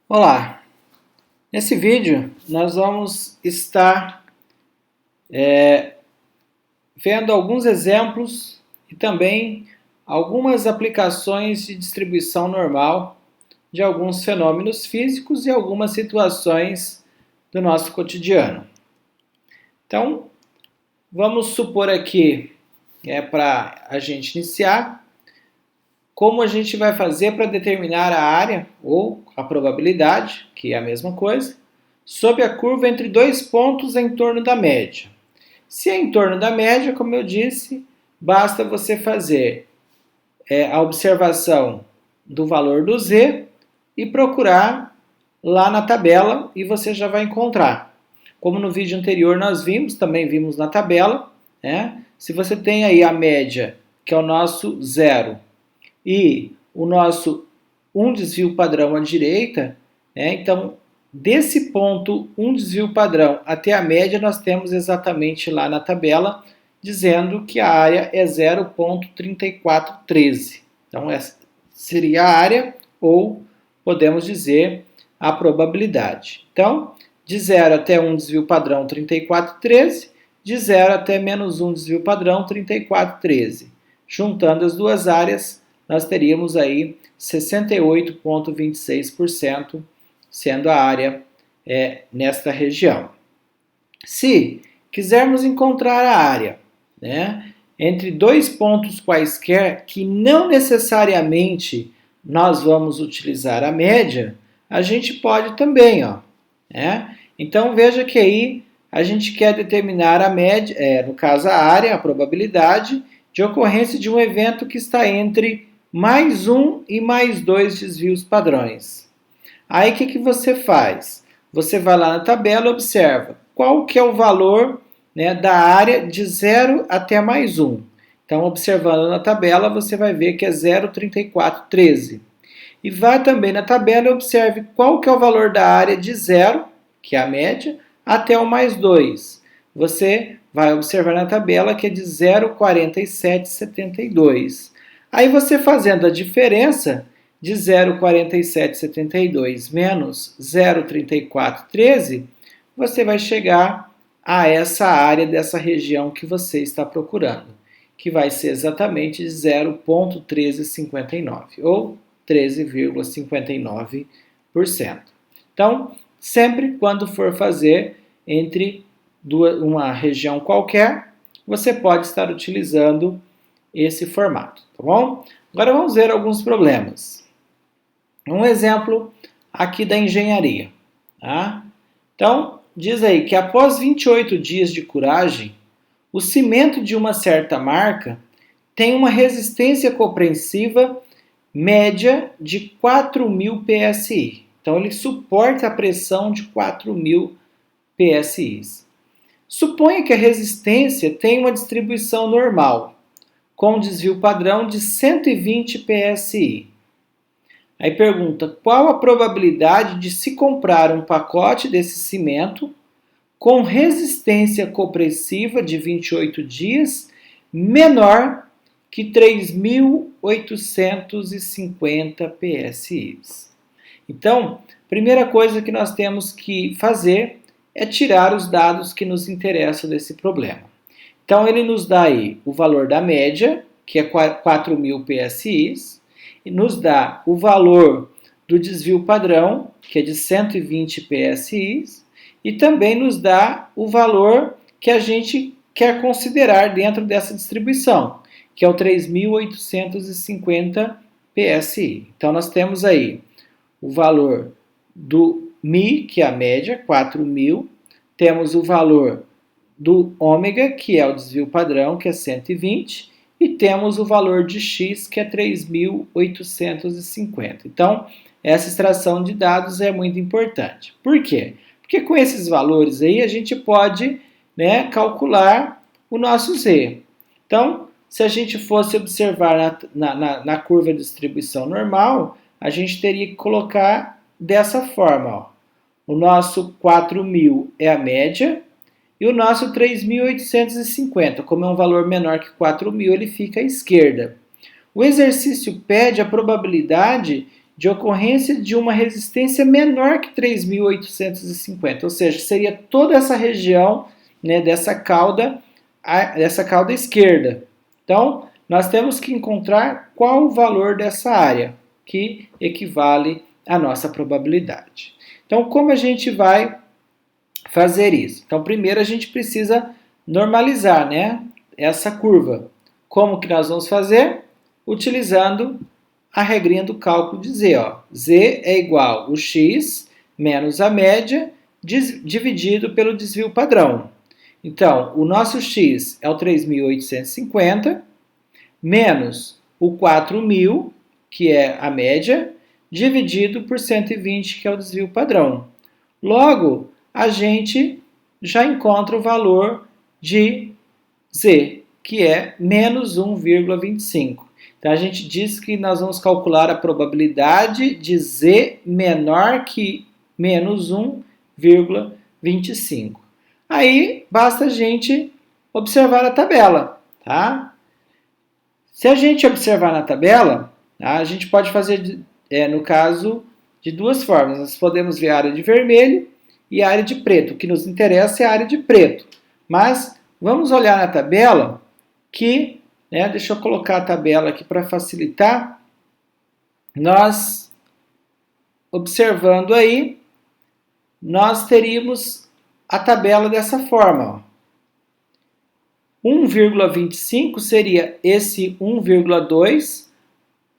Olá! Nesse vídeo nós vamos estar vendo alguns exemplos e também algumas aplicações de distribuição normal de alguns fenômenos físicos e algumas situações do nosso cotidiano. Então, vamos supor aqui, para a gente iniciar, como a gente vai fazer para determinar a área ou a probabilidade, que é a mesma coisa, sob a curva entre dois pontos em torno da média. Se é em torno da média, como eu disse, basta você fazer a observação do valor do z e procurar lá na tabela e você já vai encontrar. Como no vídeo anterior nós vimos, também vimos na tabela, se você tem aí a média, que é o nosso zero, e o nosso desvio padrão à direita, então desse ponto desvio padrão até a média nós temos exatamente lá na tabela dizendo que a área é 0,3413. Então essa seria a área ou podemos dizer a probabilidade. Então de 0 até 1 desvio padrão 3413, de 0 até menos 1 desvio padrão 3413. Juntando as duas áreas nós teríamos aí 68,26% sendo a área nesta região. Se quisermos encontrar a área entre dois pontos quaisquer que não necessariamente nós vamos utilizar a média, a gente pode também. Então veja que aí a gente quer determinar a média, no caso a área, a probabilidade de ocorrência de um evento que está entre mais um e mais dois desvios padrões. Aí o que você faz? Você vai lá na tabela e observa qual que é o valor da área de 0 até mais 1. Então, observando na tabela, você vai ver que é 0,3413. E vá também na tabela e observe qual que é o valor da área de 0, que é a média, até o mais 2. Você vai observar na tabela que é de 0,4772. Aí você fazendo a diferença de 0,4772 menos 0,3413, você vai chegar a essa área dessa região que você está procurando, que vai ser exatamente de 0,1359 ou 13,59%. Então, sempre quando for fazer entre uma região qualquer, você pode estar utilizando esse formato, tá bom? Agora vamos ver alguns problemas. Um exemplo aqui da engenharia. Tá? Então, diz aí que após 28 dias de curagem, o cimento de uma certa marca tem uma resistência compreensiva média de 4.000 PSI. Então, ele suporta a pressão de 4.000 PSI. Suponha que a resistência tem uma distribuição normal, com desvio padrão de 120 PSI. Aí pergunta, qual a probabilidade de se comprar um pacote desse cimento com resistência compressiva de 28 dias menor que 3.850 PSI? Então, primeira coisa que nós temos que fazer é tirar os dados que nos interessam desse problema. Então, ele nos dá aí o valor da média, que é 4.000 PSI, e nos dá o valor do desvio padrão, que é de 120 PSI, e também nos dá o valor que a gente quer considerar dentro dessa distribuição, que é o 3.850 PSI. Então, nós temos aí o valor do Mi, que é a média, 4.000, temos o valor do ômega, que é o desvio padrão, que é 120, e temos o valor de x, que é 3.850. Então, essa extração de dados é muito importante. Por quê? Porque com esses valores aí a gente pode calcular o nosso z. Então, se a gente fosse observar na curva de distribuição normal, a gente teria que colocar dessa forma. O nosso 4.000 é a média, e o nosso 3.850, como é um valor menor que 4.000, ele fica à esquerda. O exercício pede a probabilidade de ocorrência de uma resistência menor que 3.850, ou seja, seria toda essa região, né, dessa cauda esquerda. Então, nós temos que encontrar qual o valor dessa área, que equivale à nossa probabilidade. Então, como a gente vai fazer isso? Então, primeiro a gente precisa normalizar, né, essa curva. Como que nós vamos fazer? Utilizando a regrinha do cálculo de Z. Ó. Z é igual ao x menos a média dividido pelo desvio padrão. Então, o nosso x é o 3.850, menos o 4.000, que é a média, dividido por 120, que é o desvio padrão. Logo, a gente já encontra o valor de Z, que é menos 1,25. Então, a gente diz que nós vamos calcular a probabilidade de Z menor que menos 1,25. Aí, basta a gente observar a tabela, tá? Se a gente observar na tabela, tá, a gente pode fazer, no caso, de duas formas. Nós podemos ver a área de vermelho e a área de preto. O que nos interessa é a área de preto. Mas vamos olhar na tabela que, deixa eu colocar a tabela aqui para facilitar. Nós, observando aí, nós teríamos a tabela dessa forma. Ó. 1,25 seria esse 1,2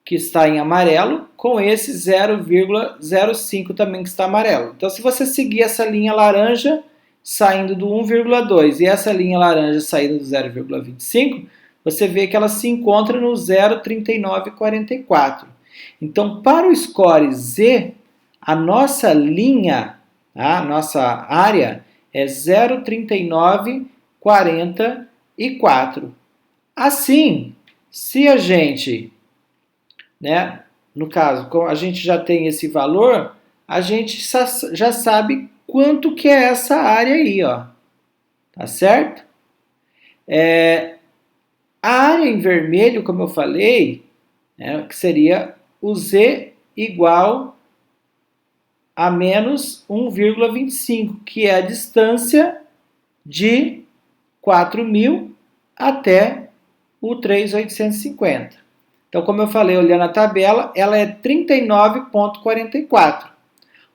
que está em amarelo, com esse 0,05 também que está amarelo. Então, se você seguir essa linha laranja saindo do 1,2 e essa linha laranja saindo do 0,25, você vê que ela se encontra no 0,3944. Então, para o score Z, a nossa linha, a nossa área é 0,3944. Assim, se a gente, no caso, a gente já tem esse valor, a gente já sabe quanto que é essa área aí, ó. Tá certo? A área em vermelho, como eu falei, que seria o Z igual a menos 1,25, que é a distância de 4.000 até o 3.850. Então, como eu falei, olhando a tabela, ela é 39,44.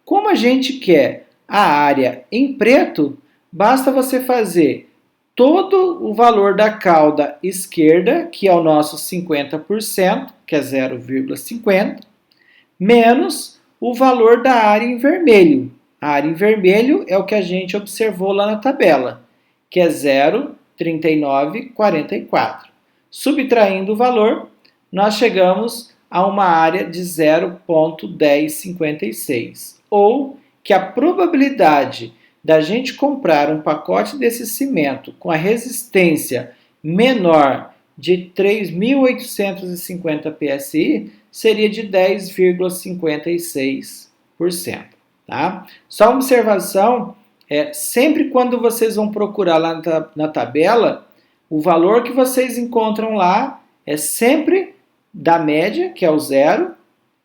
Como a gente quer a área em preto, basta você fazer todo o valor da cauda esquerda, que é o nosso 50%, que é 0,50, menos o valor da área em vermelho. A área em vermelho é o que a gente observou lá na tabela, que é 0,3944. Subtraindo o valor, nós chegamos a uma área de 0,1056, ou que a probabilidade da gente comprar um pacote desse cimento com a resistência menor de 3.850 PSI seria de 10,56%. Tá? Só uma observação, sempre quando vocês vão procurar lá na tabela, o valor que vocês encontram lá é sempre da média, que é o 0,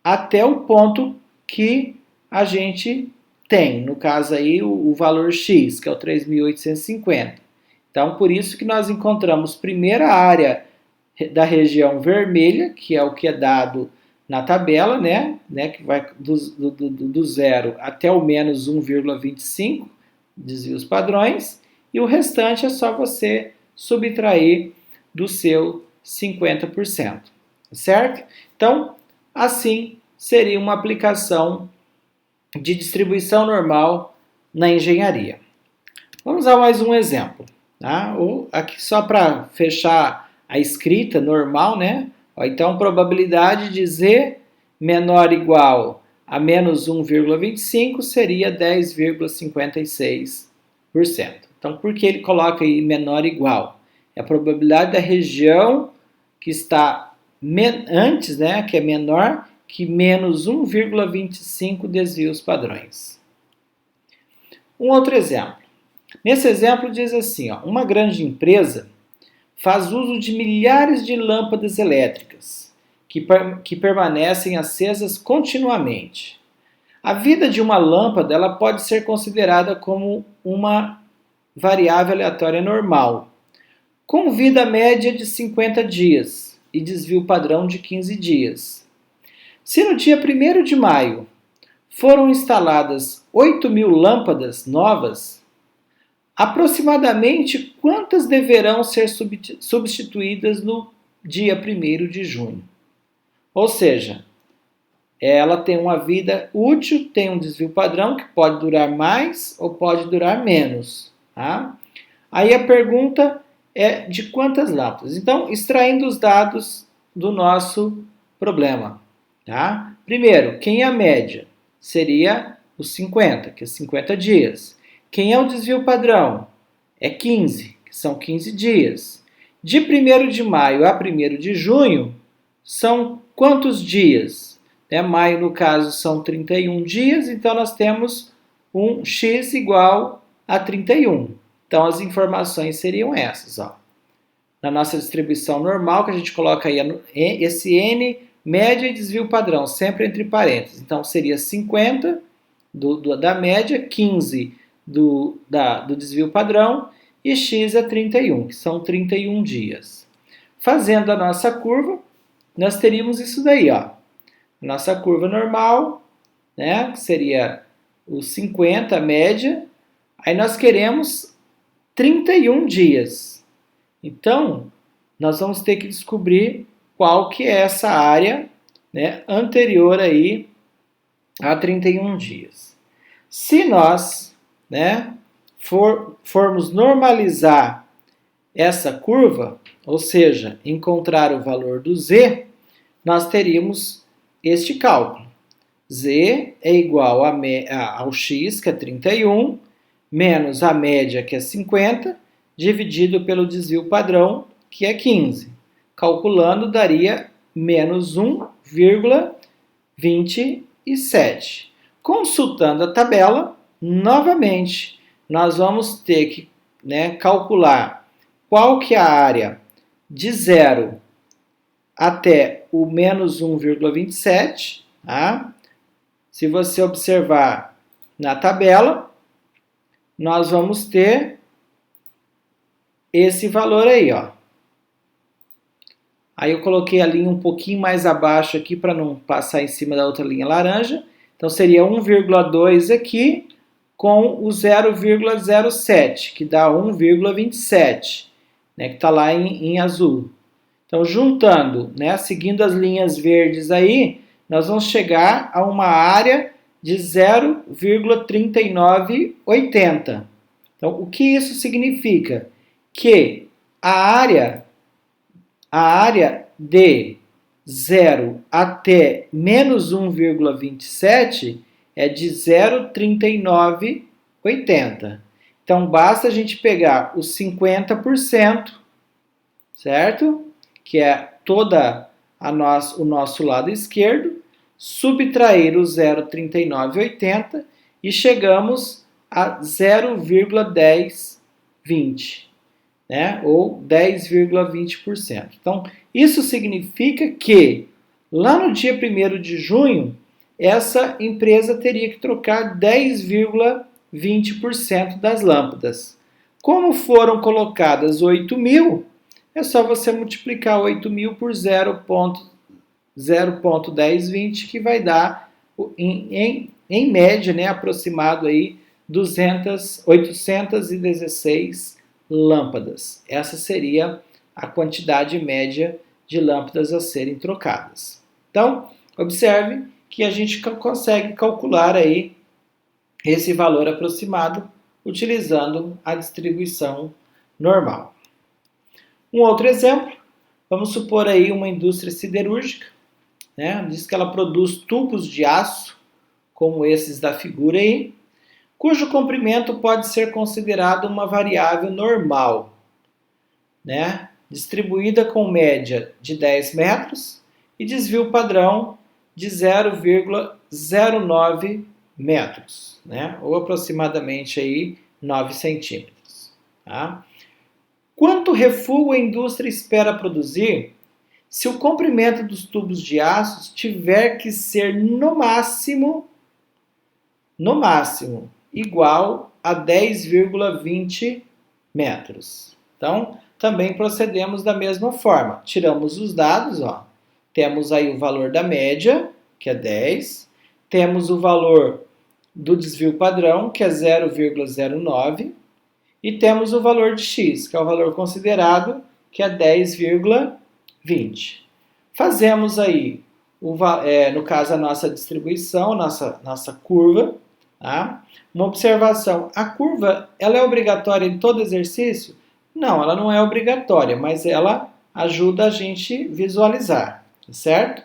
até o ponto que a gente tem, no caso aí, o valor X, que é o 3.850. Então, por isso que nós encontramos primeiro a área da região vermelha, que é o que é dado na tabela, que vai do 0 até o menos 1,25, desvios padrões, e o restante é só você subtrair do seu 50%, certo? Então, assim seria uma aplicação de distribuição normal na engenharia. Vamos a mais um exemplo, tá? Aqui só para fechar a escrita normal, Então, probabilidade de Z menor ou igual a menos 1,25 seria 10,56%. Então, por que ele coloca aí menor ou igual? É a probabilidade da região que está antes, que é menor que menos 1,25 desvios padrões. Um outro exemplo. Nesse exemplo diz assim, uma grande empresa faz uso de milhares de lâmpadas elétricas, que permanecem acesas continuamente. A vida de uma lâmpada ela pode ser considerada como uma variável aleatória normal, com vida média de 50 dias e desvio padrão de 15 dias. Se no dia 1º de maio foram instaladas 8.000 lâmpadas novas, aproximadamente quantas deverão ser substituídas no dia 1º de junho? Ou seja, ela tem uma vida útil, tem um desvio padrão que pode durar mais ou pode durar menos. Tá? Aí a pergunta é de quantas lâmpadas? Então, extraindo os dados do nosso problema. Tá? Primeiro, quem é a média? Seria os 50, que é 50 dias. Quem é o desvio padrão? É 15, que são 15 dias. De 1º de maio a 1º de junho, são quantos dias? Maio, no caso, são 31 dias, então nós temos um x igual a 31. Então, as informações seriam essas. Ó. Na nossa distribuição normal, que a gente coloca aí esse n, média e desvio padrão, sempre entre parênteses. Então, seria 50 da média, 15 do desvio padrão e x é 31, que são 31 dias. Fazendo a nossa curva, nós teríamos isso daí, ó. Nossa curva normal, né, que seria os 50, a média. Aí nós queremos 31 dias. Então, nós vamos ter que descobrir qual que é essa área, né, anterior aí a 31 dias. Se nós, né, formos normalizar essa curva, ou seja, encontrar o valor do z, nós teríamos este cálculo. Z é igual ao x, que é 31, menos a média, que é 50, dividido pelo desvio padrão, que é 15. Calculando, daria menos 1,27. Consultando a tabela, novamente, nós vamos ter que, né, calcular qual que é a área de 0 até o menos 1,27, tá? Se você observar na tabela, nós vamos ter esse valor aí, ó. Aí eu coloquei a linha um pouquinho mais abaixo aqui para não passar em cima da outra linha laranja. Então seria 1,2 aqui com o 0,07, que dá 1,27, né, que está lá em azul. Então, juntando, né, seguindo as linhas verdes aí, nós vamos chegar a uma área de 0,3980. Então, o que isso significa? Que a área de 0 até menos 1,27 é de 0,3980. Então, basta a gente pegar os 50%, certo? Que é toda o nosso lado esquerdo, subtrair o 0,3980 e chegamos a 0,1020, né? Ou 10,20%. Então, isso significa que lá no dia 1º de junho, essa empresa teria que trocar 10,20% das lâmpadas. Como foram colocadas 8.000, é só você multiplicar 8.000 por 0,1020, que vai dar, em média, né, aproximado aí 816 lâmpadas. Essa seria a quantidade média de lâmpadas a serem trocadas. Então, observe que a gente consegue calcular aí esse valor aproximado utilizando a distribuição normal. Um outro exemplo, vamos supor aí uma indústria siderúrgica, né? Diz que ela produz tubos de aço, como esses da figura aí, cujo comprimento pode ser considerado uma variável normal, né? Distribuída com média de 10 metros e desvio padrão de 0,09 metros, né? Ou aproximadamente aí 9 centímetros. Tá? Quanto refúgio a indústria espera produzir se o comprimento dos tubos de aço tiver que ser no máximo, igual a 10,20 metros. Então, também procedemos da mesma forma. Tiramos os dados, ó. Temos aí o valor da média, que é 10. Temos o valor do desvio padrão, que é 0,09. E temos o valor de x, que é o valor considerado, que é 10,20. Fazemos aí, no caso, a nossa distribuição, nossa curva. Tá? Uma observação, a curva ela é obrigatória em todo exercício? Não, ela não é obrigatória, mas ela ajuda a gente visualizar, certo?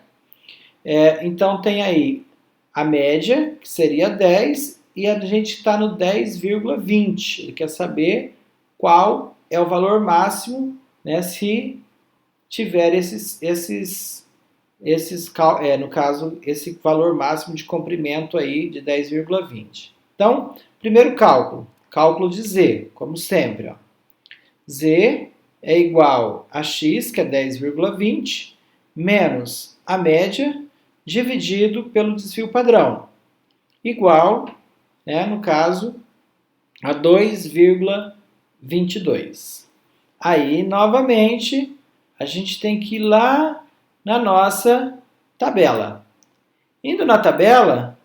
Então tem aí a média, que seria 10, e a gente está no 10,20. Ele quer saber qual é o valor máximo, né, se tiver no caso, esse valor máximo de comprimento aí de 10,20. Então, primeiro cálculo de Z, como sempre. Ó. Z é igual a x, que é 10,20, menos a média, dividido pelo desvio padrão, igual, né, no caso, a 2,22. Aí, novamente, a gente tem que ir lá na nossa tabela. Indo na tabela,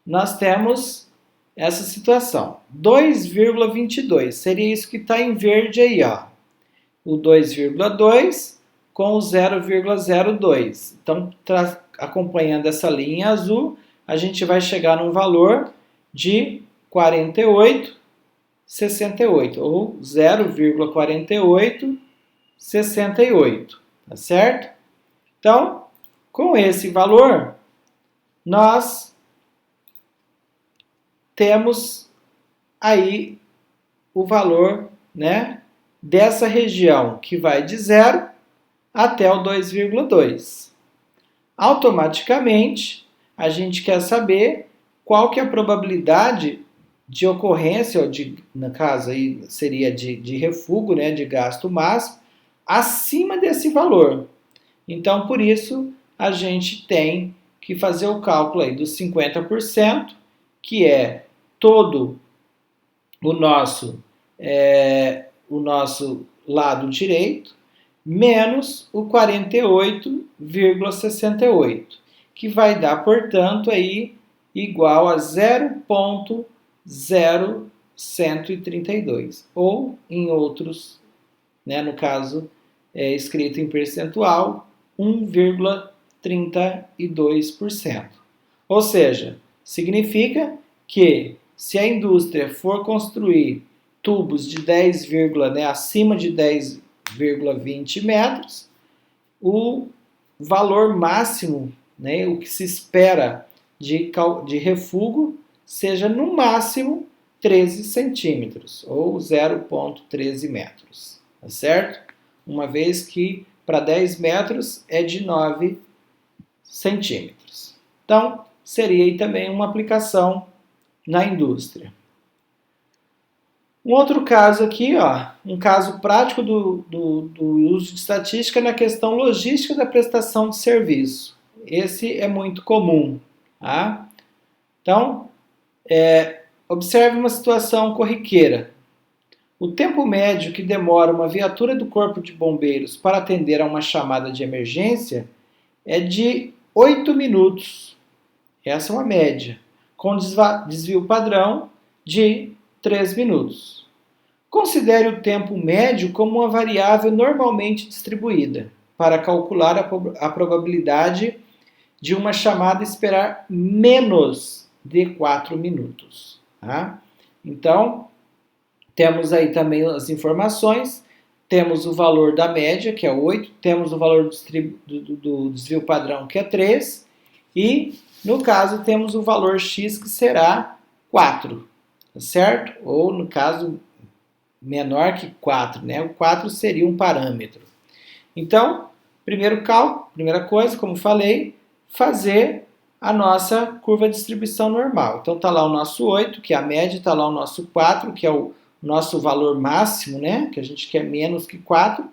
nós temos essa situação. 2,22, seria isso que está em verde aí, ó. O 2,2 com o 0,02. Então, acompanhando essa linha azul, a gente vai chegar num valor de 48,68, ou 0,4868, tá certo? Então, com esse valor, nós temos aí o valor, né, dessa região que vai de 0 até o 2,2. Automaticamente, a gente quer saber qual que é a probabilidade de ocorrência, ou no caso aí seria de refúgio, né, de gasto máximo, acima desse valor. Então, por isso, a gente tem que fazer o cálculo aí dos 50%, que é todo o nosso lado direito, menos o 48,68, que vai dar, portanto, aí igual a 0,0132, ou em outros, né, no caso, escrito em percentual, 1,32%. Ou seja, significa que se a indústria for construir tubos de 10, né, acima de 10,20 metros, o valor máximo, né, o que se espera de refúgio, seja no máximo 13 centímetros, ou 0,13 metros, tá certo? Uma vez que para 10 metros é de 9 centímetros. Então, seria aí também uma aplicação na indústria. Um outro caso aqui, ó, um caso prático do uso de estatística na questão logística da prestação de serviço. Esse é muito comum. Tá? Então, observe uma situação corriqueira. O tempo médio que demora uma viatura do Corpo de Bombeiros para atender a uma chamada de emergência é de 8 minutos. Essa é uma média, com desvio padrão de 3 minutos. Considere o tempo médio como uma variável normalmente distribuída para calcular a probabilidade de uma chamada esperar menos de 4 minutos. Tá? Então, temos aí também as informações, temos o valor da média, que é 8, temos o valor do desvio padrão, que é 3, e, no caso, temos o valor x, que será 4, certo? Ou, no caso, menor que 4, né? O 4 seria um parâmetro. Então, primeira coisa, como falei, fazer a nossa curva de distribuição normal. Então, está lá o nosso 8, que é a média, está lá o nosso 4, que é o nosso valor máximo, né? Que a gente quer menos que 4,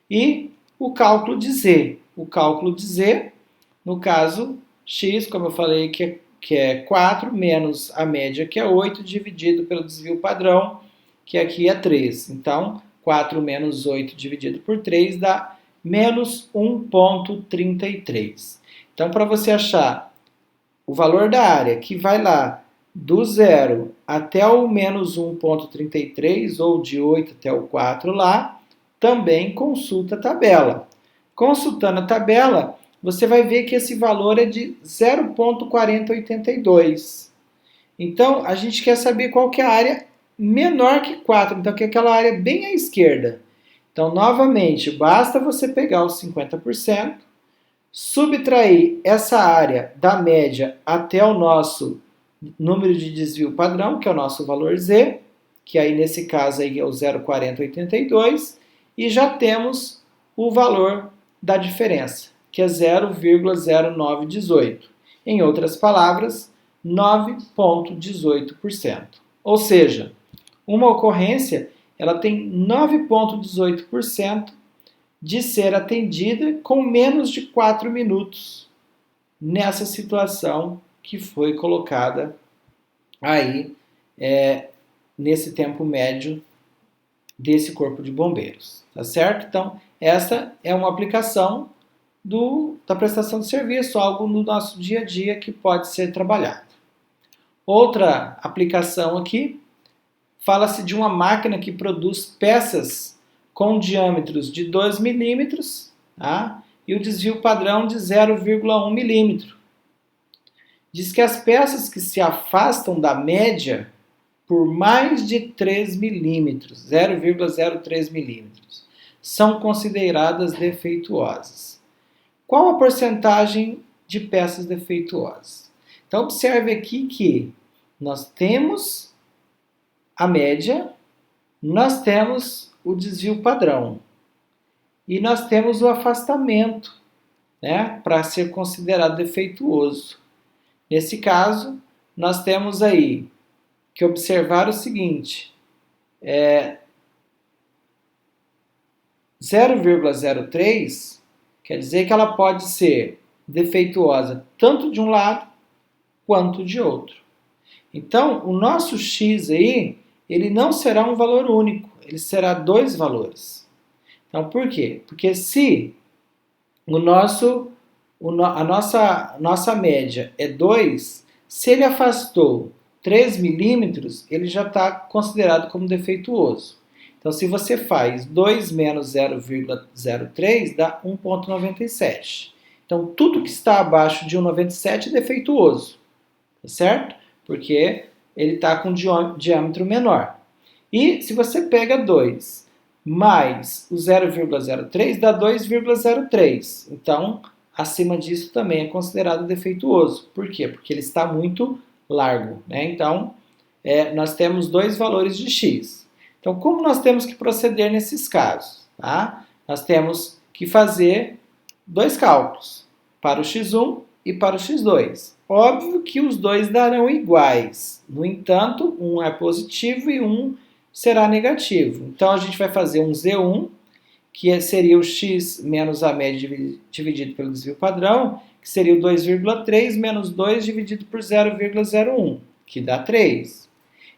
e o cálculo de Z, o cálculo de Z, no caso, x, como eu falei, que é 4, menos a média, que é 8, dividido pelo desvio padrão, que aqui é 3. Então, 4 menos 8 dividido por 3 dá menos 1,33. Então, para você achar o valor da área que vai lá do 0 até o menos 1,33, ou de 8 até o 4 lá, também consulta a tabela. Consultando a tabela, você vai ver que esse valor é de 0,4082. Então, a gente quer saber qual que é a área menor que 4, então que é aquela área bem à esquerda. Então, novamente, basta você pegar os 50%, subtrair essa área da média até o nosso número de desvio padrão, que é o nosso valor Z, que aí nesse caso aí é o 0,4082, e já temos o valor da diferença, que é 0,0918. Em outras palavras, 9,18%. Ou seja, uma ocorrência ela tem 9,18% de ser atendida com menos de 4 minutos nessa situação que foi colocada aí nesse tempo médio desse corpo de bombeiros, tá certo? Então, essa é uma aplicação da prestação de serviço, algo no nosso dia a dia que pode ser trabalhado. Outra aplicação aqui, fala-se de uma máquina que produz peças com diâmetros de 2 milímetros, tá? E o desvio padrão de 0,1 milímetro. Diz que as peças que se afastam da média por mais de 3 milímetros, 0,03 milímetros, são consideradas defeituosas. Qual a porcentagem de peças defeituosas? Então, observe aqui que nós temos a média, nós temos o desvio padrão e nós temos o afastamento, né, para ser considerado defeituoso. Nesse caso, nós temos aí que observar o seguinte, 0,03 quer dizer que ela pode ser defeituosa tanto de um lado quanto de outro. Então, o nosso x aí, ele não será um valor único, ele será dois valores. Então, por quê? Porque se a nossa média é 2, se ele afastou 3 milímetros, ele já está considerado como defeituoso. Então, se você faz 2 menos 0,03, dá 1,97. Então, tudo que está abaixo de 1,97 é defeituoso, tá certo? Porque ele está com diâmetro menor. E se você pega 2 mais o 0,03, dá 2,03. Então, acima disso também é considerado defeituoso. Por quê? Porque ele está muito largo, né? Então, nós temos dois valores de x. Então, como nós temos que proceder nesses casos? Tá? Nós temos que fazer dois cálculos, para o x1 e para o x2. Óbvio que os dois darão iguais. No entanto, um é positivo e um será negativo. Então, a gente vai fazer um Z1, que seria o x menos a média dividido pelo desvio padrão, que seria o 2,3 menos 2 dividido por 0,01, que dá 3.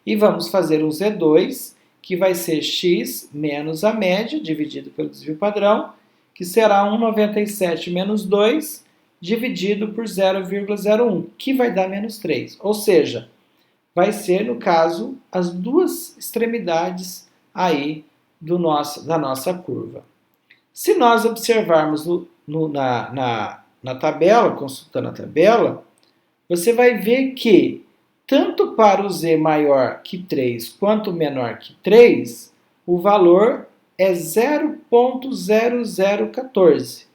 E vamos fazer um Z2, que vai ser x menos a média dividido pelo desvio padrão, que será 1,97 menos 2 dividido por 0,01, que vai dar menos 3. Ou seja, vai ser, no caso, as duas extremidades aí da nossa curva. Se nós observarmos na tabela, consultando a tabela, você vai ver que tanto para o z maior que 3 quanto menor que 3, o valor é 0,0014.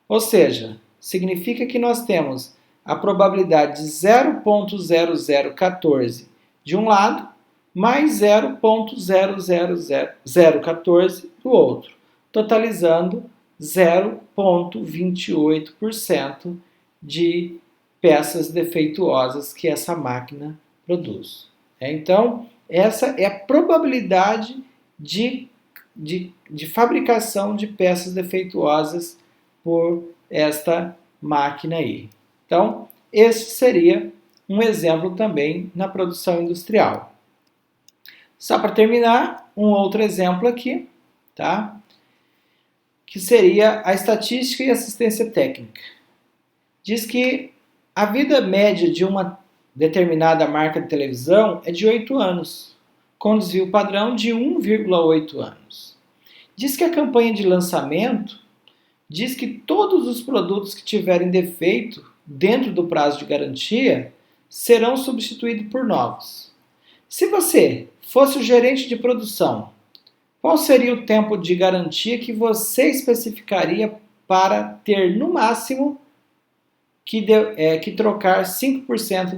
Ou seja, significa que nós temos a probabilidade de 0,0014 de um lado, mais 0,00014 do outro, totalizando 0,28% de peças defeituosas que essa máquina produz. Então, essa é a probabilidade de fabricação de peças defeituosas por esta máquina aí. Então, esse seria um exemplo também na produção industrial. Só para terminar, um outro exemplo aqui, tá? Que seria a estatística e assistência técnica. Diz que a vida média de uma determinada marca de televisão é de 8 anos, com desvio padrão de 1,8 anos. Diz que a campanha de lançamento diz que todos os produtos que tiverem defeito dentro do prazo de garantia serão substituídos por novos. Se você fosse o gerente de produção, qual seria o tempo de garantia que você especificaria para ter, no máximo, que trocar 5%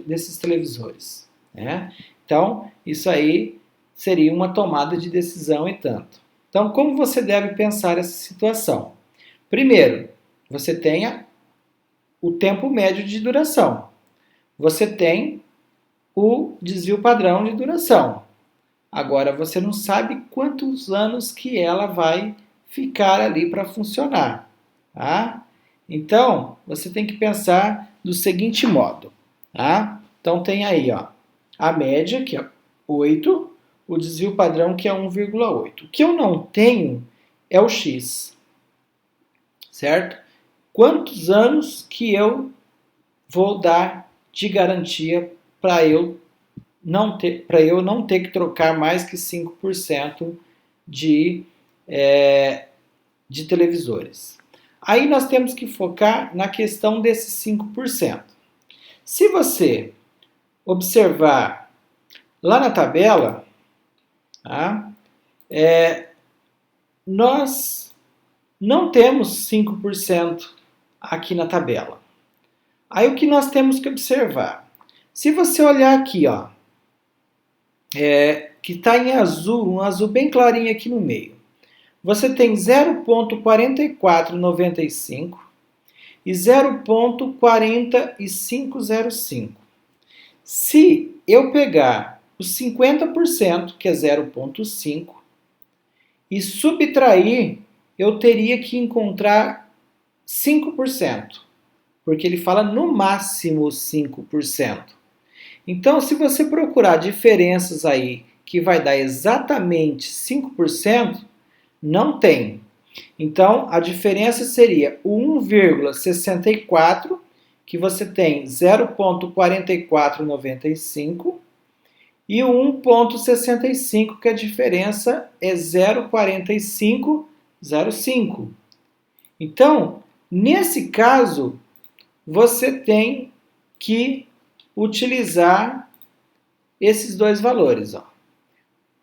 desses televisores? Né? Então, isso aí seria uma tomada de decisão e tanto. Então, como você deve pensar essa situação? Primeiro, você tenha o tempo médio de duração. Você tem o desvio padrão de duração. Agora, você não sabe quantos anos que ela vai ficar ali para funcionar. Tá? Então, você tem que pensar do seguinte modo. Tá? Então, tem aí ó, a média, que é 8, o desvio padrão, que é 1,8. O que eu não tenho é o X. Certo? Quantos anos que eu vou dar de garantia para eu não ter que trocar mais que 5% de televisores. Aí nós temos que focar na questão desses 5%. Se você observar lá na tabela, tá? Nós não temos 5% aqui na tabela. Aí o que nós temos que observar? Se você olhar aqui, ó, que está em azul, um azul bem clarinho aqui no meio, você tem 0,4495 e 0,4505. Se eu pegar os 50%, que é 0,5, e subtrair, eu teria que encontrar 5%, porque ele fala no máximo 5%. Então, se você procurar diferenças aí que vai dar exatamente 5%, não tem. Então, a diferença seria o 1,64, que você tem 0,4495, e o 1,65, que a diferença é 0,4505. Então, nesse caso, você tem que utilizar esses dois valores. Ó.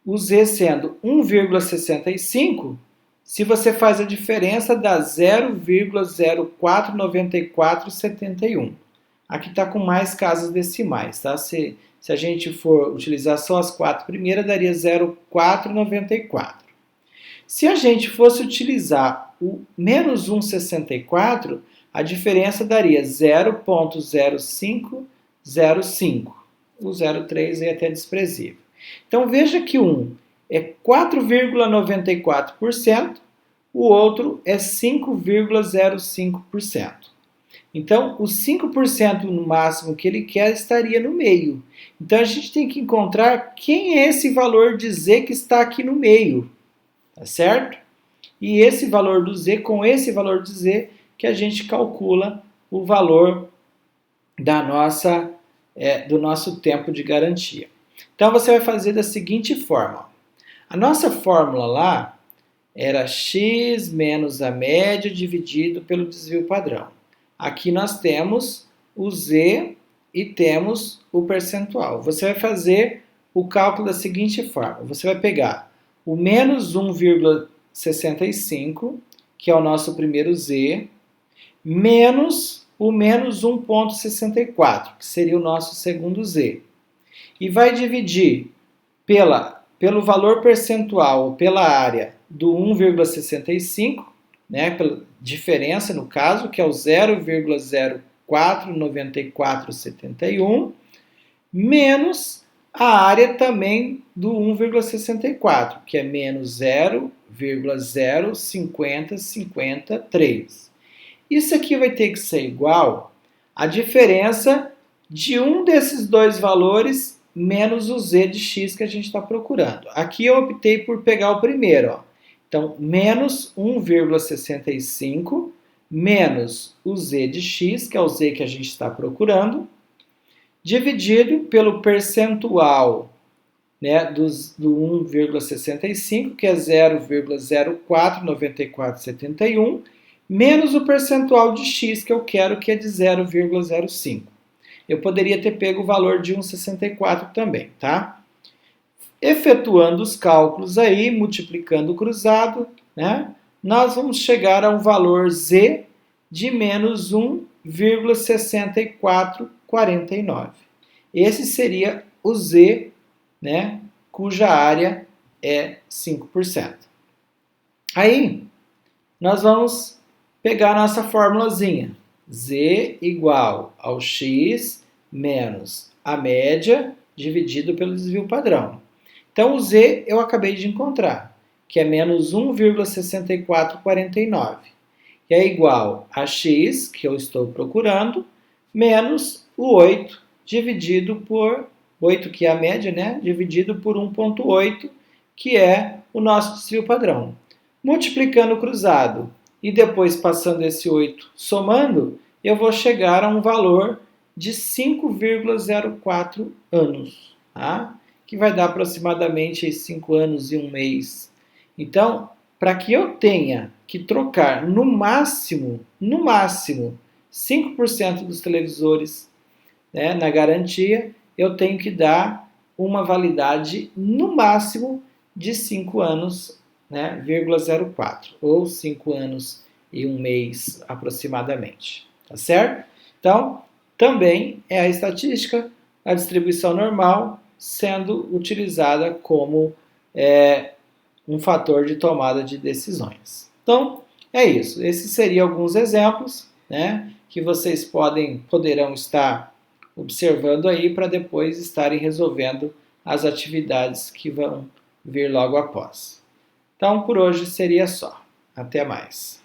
O Z sendo 1,65, se você faz a diferença, dá 0,049471. Aqui está com mais casas decimais, tá? Se a gente for utilizar só as 4 primeiras, daria 0,494. Se a gente fosse utilizar o menos 1,64, a diferença daria 0,0505. O 0,3 é até desprezível. Então veja que um é 4,94%, o outro é 5,05%. Então, os 5% no máximo que ele quer estaria no meio. Então, a gente tem que encontrar quem é esse valor de Z que está aqui no meio. Tá certo? E esse valor do Z, com esse valor de Z, que a gente calcula o valor do nosso tempo de garantia. Então, você vai fazer da seguinte forma. A nossa fórmula lá era x menos a média dividido pelo desvio padrão. Aqui nós temos o Z e temos o percentual. Você vai fazer o cálculo da seguinte forma. Você vai pegar o menos 1,65, que é o nosso primeiro Z, menos o menos 1,64, que seria o nosso segundo Z. E vai dividir pelo valor percentual, pela área do 1,65, né, pela diferença no caso, que é o 0,049471, menos a área também do 1,64, que é menos 0,050553. Isso aqui vai ter que ser igual à diferença de um desses dois valores menos o z de x que a gente está procurando. Aqui eu optei por pegar o primeiro. Ó. Então, menos 1,65 menos o z de x, que é o z que a gente está procurando, dividido pelo percentual, né, do 1,65, que é 0,049471, menos o percentual de x que eu quero, que é de 0,05. Eu poderia ter pego o valor de 1,64 também, tá? Efetuando os cálculos aí, multiplicando o cruzado, né, nós vamos chegar a um valor z de menos 1,6449. Esse seria o z, né, cuja área é 5%. Aí, nós vamos pegar a nossa formulazinha. Z igual ao x menos a média dividido pelo desvio padrão. Então, o z eu acabei de encontrar, que é menos 1,6449, que é igual a x, que eu estou procurando, menos o 8 dividido por 8, que é a média, né? Dividido por 1,8, que é o nosso desvio padrão. Multiplicando o cruzado e depois passando esse 8 somando, eu vou chegar a um valor de 5,04 anos, tá? Que vai dar aproximadamente 5 anos e 1 mês. Então, para que eu tenha que trocar no máximo 5% dos televisores, né, na garantia, eu tenho que dar uma validade no máximo de 5 anos, né, 0,04, ou 5 anos e 1 mês aproximadamente, tá certo? Então, também é a estatística, a distribuição normal, sendo utilizada como um fator de tomada de decisões. Então, é isso. Esses seriam alguns exemplos, né, que vocês poderão estar observando aí para depois estarem resolvendo as atividades que vão vir logo após. Então, por hoje seria só. Até mais.